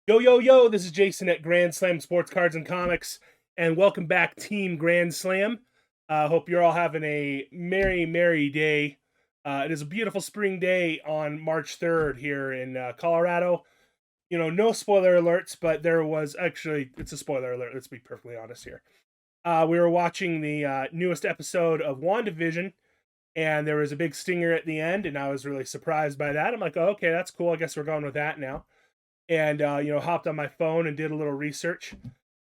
Yo, yo, yo, this is Jason at Grand Slam Sports Cards and Comics, and welcome back, Team Grand Slam. Hope you're all having a merry, merry day. It is a beautiful spring day on March 3rd here in Colorado. No spoiler alerts, but there was actually, it's a spoiler alert, let's be perfectly honest here. We were watching the newest episode of WandaVision, and there was a big stinger at the end, and I was really surprised by that. I'm like, oh, okay, that's cool. I guess we're going with that now. And hopped on my phone and did a little research.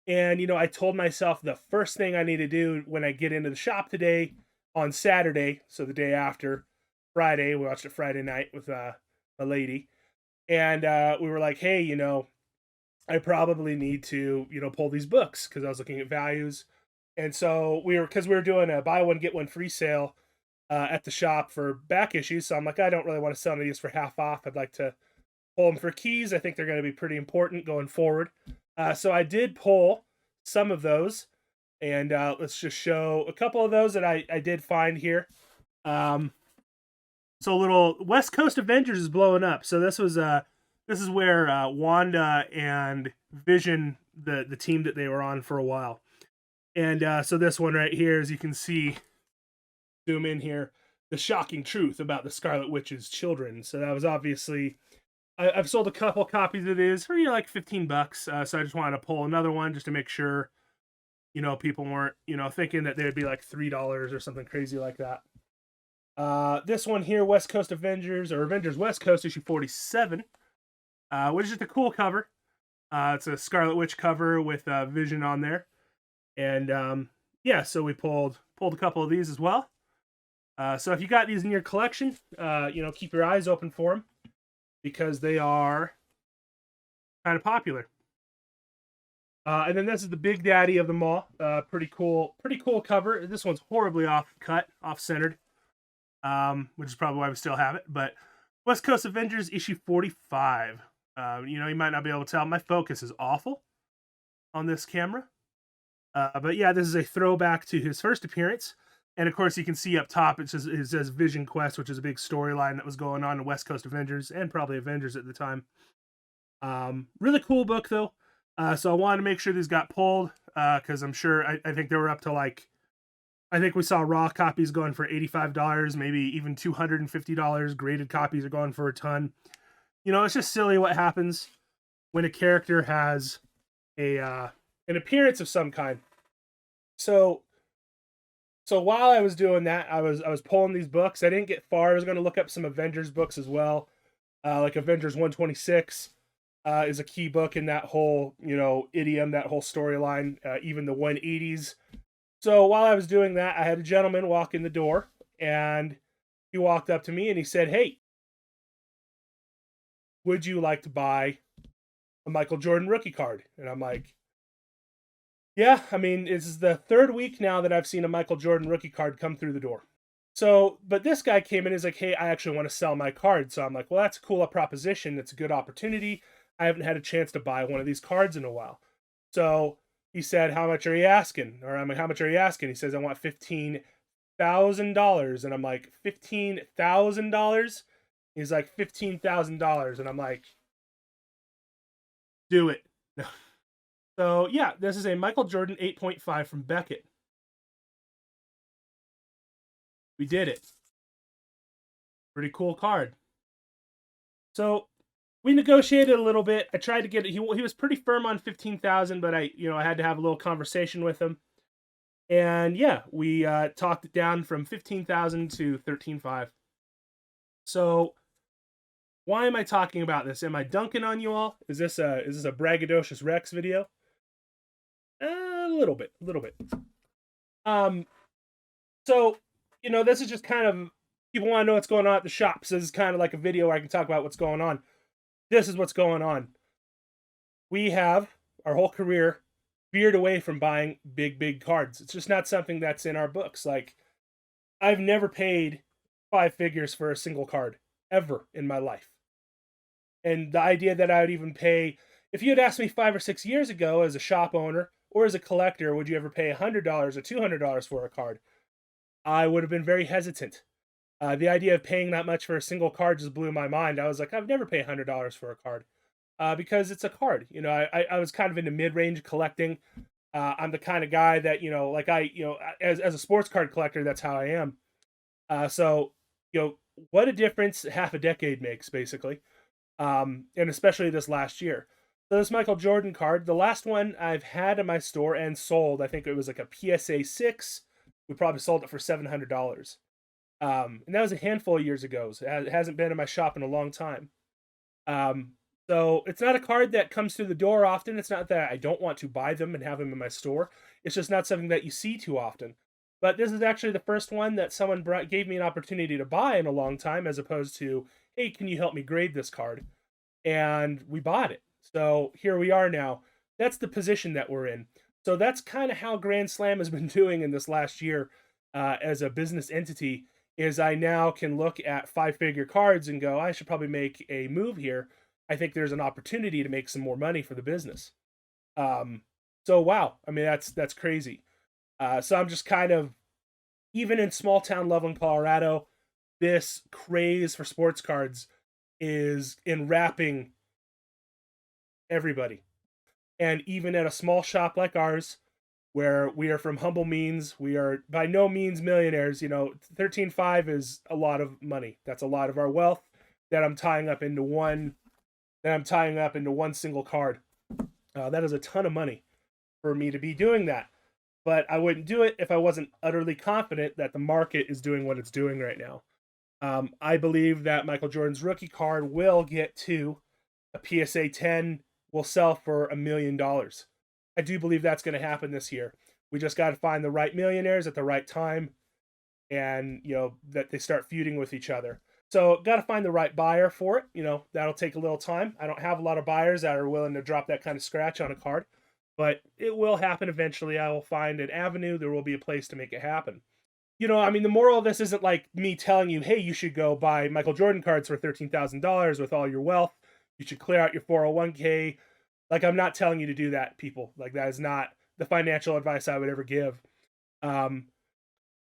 And I told myself the first thing I need to do when I get into the shop today on Saturday, so the day after Friday, we watched it Friday night with a lady, and we were like, hey, I probably need to pull these books because I was looking at values, and so we were doing a buy one get one free sale at the shop for back issues. So I'm like, I don't really want to sell any of these for half off. I'd like to pull them for keys. I think they're going to be pretty important going forward. So I did pull some of those, and let's just show a couple of those that I did find here. So a little West Coast Avengers is blowing up. So this is where Wanda and Vision, the team that they were on for a while, and so this one right here, as you can see, zoom in here, the shocking truth about the Scarlet Witch's children. So that was obviously I've sold a couple copies of these for like $15. So I just wanted to pull another one just to make sure, people weren't, thinking that they'd be like $3 or something crazy like that. This one here, West Coast Avengers, or Avengers West Coast issue 47, which is just a cool cover. It's a Scarlet Witch cover with Vision on there, and yeah, so we pulled a couple of these as well. So if you got these in your collection, keep your eyes open for them, because they are kind of popular. And then this is the Big Daddy of them all. Pretty cool cover. This one's horribly off-centered, which is probably why we still have it. But West Coast Avengers issue 45. You might not be able to tell. My focus is awful on this camera. But yeah, this is a throwback to his first appearance. And of course, you can see up top, it says Vision Quest, which is a big storyline that was going on in West Coast Avengers and probably Avengers at the time. Really cool book, though. So I wanted to make sure these got pulled, because I'm sure, I think they were up to I think we saw raw copies going for $85, maybe even $250. Graded copies are going for a ton. It's just silly what happens when a character has an appearance of some kind. So while I was doing that, I was pulling these books. I didn't get far. I was going to look up some Avengers books as well, like Avengers 126 is a key book in that whole idiom, that whole storyline, even the 180s. So while I was doing that, I had a gentleman walk in the door, and he walked up to me and he said, "Hey, would you like to buy a Michael Jordan rookie card?" And I'm like, yeah, I mean, this is the third week now that I've seen a Michael Jordan rookie card come through the door. So, but this guy came in and is like, hey, I actually want to sell my card. So I'm like, well, that's a cool proposition. It's a good opportunity. I haven't had a chance to buy one of these cards in a while. So he said, how much are you asking? Or I'm like, how much are you asking? He says, I want $15,000. And I'm like, $15,000? He's like, $15,000. And I'm like, do it. So yeah, this is a Michael Jordan 8.5 from Beckett. We did it. Pretty cool card. So we negotiated a little bit. I tried to get it. He was pretty firm on 15,000, but I had to have a little conversation with him. And yeah, we talked it down from 15,000 to 13.5. So why am I talking about this? Am I dunking on you all? Is this a braggadocious Rex video? A little bit. So, this is just kind of, people want to know what's going on at the shop. So this is kind of like a video where I can talk about what's going on. This is what's going on. We have our whole career veered away from buying big cards. It's just not something that's in our books. Like, I've never paid 5 figures for a single card ever in my life. And the idea that I would even pay, if you had asked me 5 or 6 years ago as a shop owner or as a collector, would you ever pay $100 or $200 for a card? I would have been very hesitant. The idea of paying that much for a single card just blew my mind. I was like, I've never paid $100 for a card. because it's a card. You know, I was kind of into mid-range collecting. I'm the kind of guy that, like as a sports card collector, that's how I am. So, what a difference half a decade makes, basically. And especially this last year. So this Michael Jordan card, the last one I've had in my store and sold, I think it was like a PSA 6. We probably sold it for $700. And that was a handful of years ago. So it hasn't been in my shop in a long time. Um, so it's not a card that comes through the door often. It's not that I don't want to buy them and have them in my store. It's just not something that you see too often. But this is actually the first one that someone gave me an opportunity to buy in a long time, as opposed to, hey, can you help me grade this card? And we bought it. So here we are now. That's the position that we're in. So that's kind of how Grand Slam has been doing in this last year as a business entity. Is I now can look at five-figure cards and go, I should probably make a move here. I think there's an opportunity to make some more money for the business. So wow, I mean that's crazy. So I'm just kind of, even in small town Loveland, Colorado, this craze for sports cards is enwrapping everybody. And even at a small shop like ours, where we are from humble means, we are by no means millionaires. 13.5 is a lot of money. That's a lot of our wealth that I'm tying up into one single card. That is a ton of money for me to be doing that. But I wouldn't do it if I wasn't utterly confident that the market is doing what it's doing right now. I believe that Michael Jordan's rookie card will get to a PSA 10, will sell for $1 million. I do believe that's going to happen this year. We just got to find the right millionaires at the right time, and that they start feuding with each other. So got to find the right buyer for it. That'll take a little time. I don't have a lot of buyers that are willing to drop that kind of scratch on a card, but it will happen eventually. I will find an avenue. There will be a place to make it happen. I mean, the moral of this isn't like me telling you, hey, you should go buy Michael Jordan cards for $13,000 with all your wealth. You should clear out your 401k. Like, I'm not telling you to do that, people. Like, that is not the financial advice I would ever give. So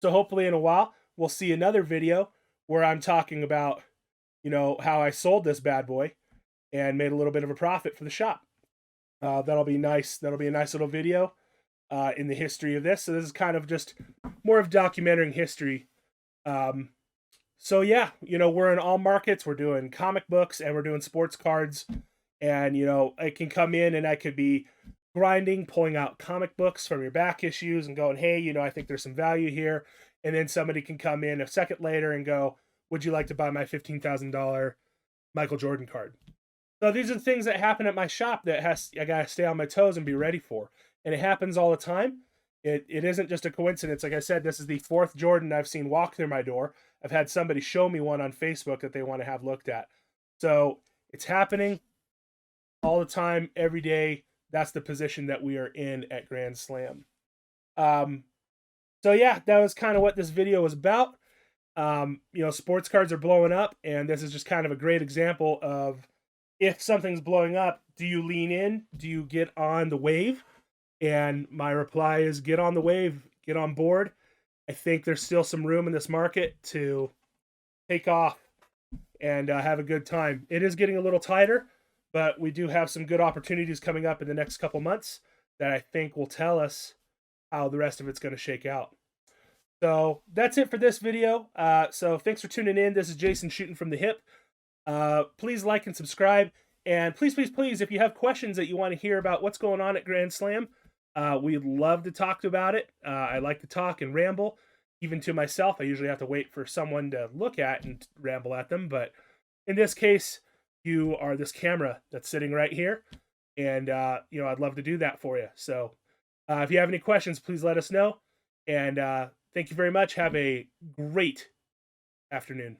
hopefully in a while, we'll see another video where I'm talking about, how I sold this bad boy and made a little bit of a profit for the shop. That'll be nice. That'll be a nice little video in the history of this. So this is kind of just more of documenting history. So yeah, we're in all markets. We're doing comic books and we're doing sports cards. And, I can come in and I could be grinding, pulling out comic books from your back issues and going, hey, I think there's some value here. And then somebody can come in a second later and go, would you like to buy my $15,000 Michael Jordan card? So these are the things that happen at my shop that I got to stay on my toes and be ready for. And it happens all the time. It isn't just a coincidence. Like I said, this is the fourth Jordan I've seen walk through my door. I've had somebody show me one on Facebook that they want to have looked at. So it's happening all the time, every day. That's the position that we are in at Grand Slam. So yeah, that was kind of what this video was about. Sports cards are blowing up, and this is just kind of a great example of, if something's blowing up, do you lean in? Do you get on the wave? And my reply is, get on the wave, get on board. I think there's still some room in this market to take off and have a good time. It is getting a little tighter, but we do have some good opportunities coming up in the next couple months that I think will tell us how the rest of it's going to shake out. So that's it for this video. So thanks for tuning in. This is Jason shooting from the hip. Please like and subscribe. And please, please, please, if you have questions that you want to hear about what's going on at Grand Slam, we'd love to talk about it. I like to talk and ramble, even to myself. I usually have to wait for someone to look at and ramble at them. But in this case, you are this camera that's sitting right here. And, I'd love to do that for you. So if you have any questions, please let us know. And thank you very much. Have a great afternoon.